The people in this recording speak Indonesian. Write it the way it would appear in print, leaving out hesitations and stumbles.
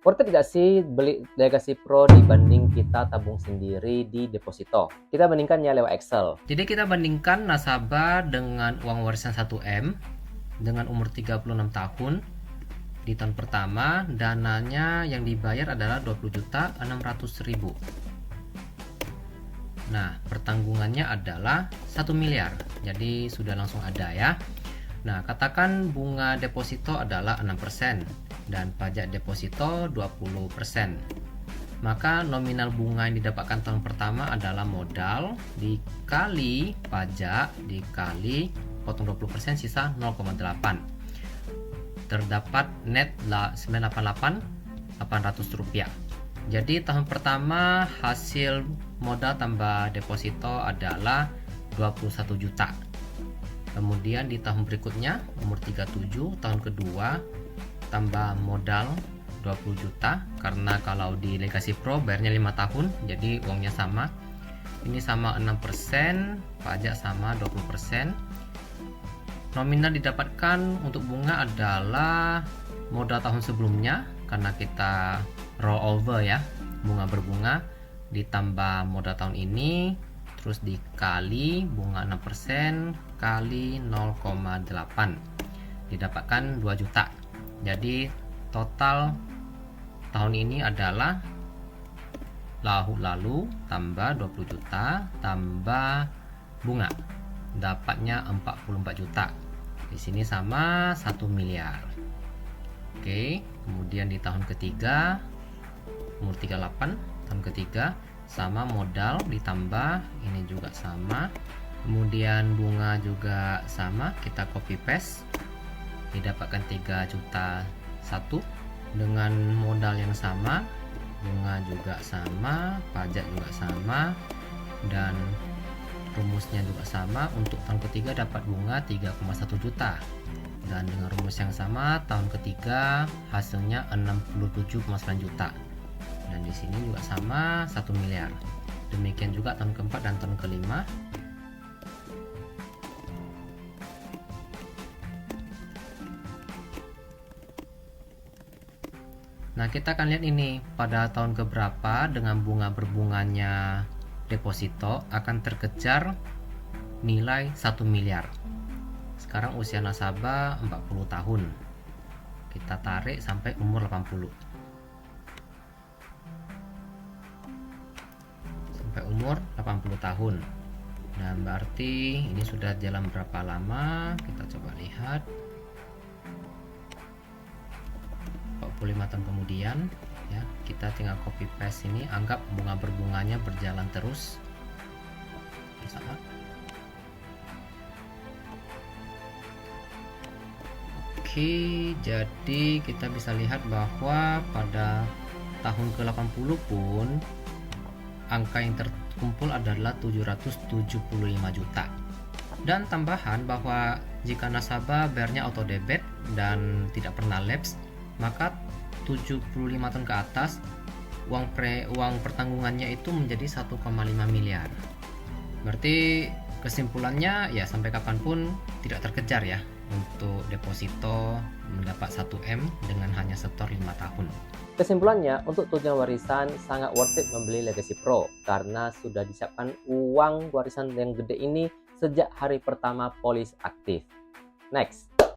Worth it nggak sih beli Legacy Pro dibanding kita tabung sendiri di deposito? Kita bandingkannya lewat Excel. Jadi kita bandingkan nasabah dengan uang warisan 1M dengan umur 36 tahun. Di tahun pertama dananya yang dibayar adalah 20.600.000. Nah, pertanggungannya adalah 1 miliar. Jadi sudah langsung ada ya. Nah, katakan bunga deposito adalah 6% dan pajak deposito 20%. Maka nominal bunga yang didapatkan tahun pertama adalah modal dikali pajak dikali potong 20% sisa 0,8. Terdapat net 988.800 rupiah. Jadi tahun pertama hasil modal tambah deposito adalah 21 juta. Kemudian di tahun berikutnya umur 37, tahun kedua tambah modal 20 juta, karena kalau di Legacy Pro bayarnya 5 tahun, jadi uangnya sama. Ini sama 6%, pajak sama 20%. Nominal didapatkan untuk bunga adalah modal tahun sebelumnya, karena kita roll over ya, bunga berbunga, ditambah modal tahun ini, terus dikali bunga 6% kali 0,8, didapatkan 2 juta. Jadi total tahun ini adalah lalu tambah 20 juta tambah bunga, dapatnya 44 juta. Di sini sama 1 miliar. Oke, kemudian di tahun ketiga umur 38, tahun ketiga sama modal ditambah ini juga sama, kemudian bunga juga sama, kita copy paste, didapatkan 3 juta 1 dengan modal yang sama, bunga juga sama, pajak juga sama, dan rumusnya juga sama. Untuk tahun ketiga dapat bunga 3,1 juta, dan dengan rumus yang sama tahun ketiga hasilnya 67,9 juta, dan di sini juga sama 1 miliar. Demikian juga tahun keempat dan tahun kelima. Nah, kita akan lihat ini pada tahun keberapa dengan bunga berbunganya deposito akan terkejar nilai 1 miliar. Sekarang usia nasabah 40 tahun. Kita tarik sampai umur 80. Sampai umur 80 tahun. Nah, berarti ini sudah jalan berapa lama? Kita coba lihat. 45 tahun kemudian ya, kita tinggal copy paste ini, anggap bunga berbunganya berjalan terus. Oke, jadi kita bisa lihat bahwa pada tahun ke-80 pun angka yang terkumpul adalah 775 juta. Dan tambahan bahwa jika nasabah bayarnya auto debit dan tidak pernah lapse, maka 75 tahun ke atas uang pertanggungannya itu menjadi 1,5 miliar. Berarti kesimpulannya ya, sampai kapanpun tidak terkejar ya untuk deposito mendapat 1M dengan hanya setor 5 tahun. Kesimpulannya, untuk tujuan warisan sangat worth it membeli Legacy Pro karena sudah disiapkan uang warisan yang gede ini sejak hari pertama polis aktif. Next.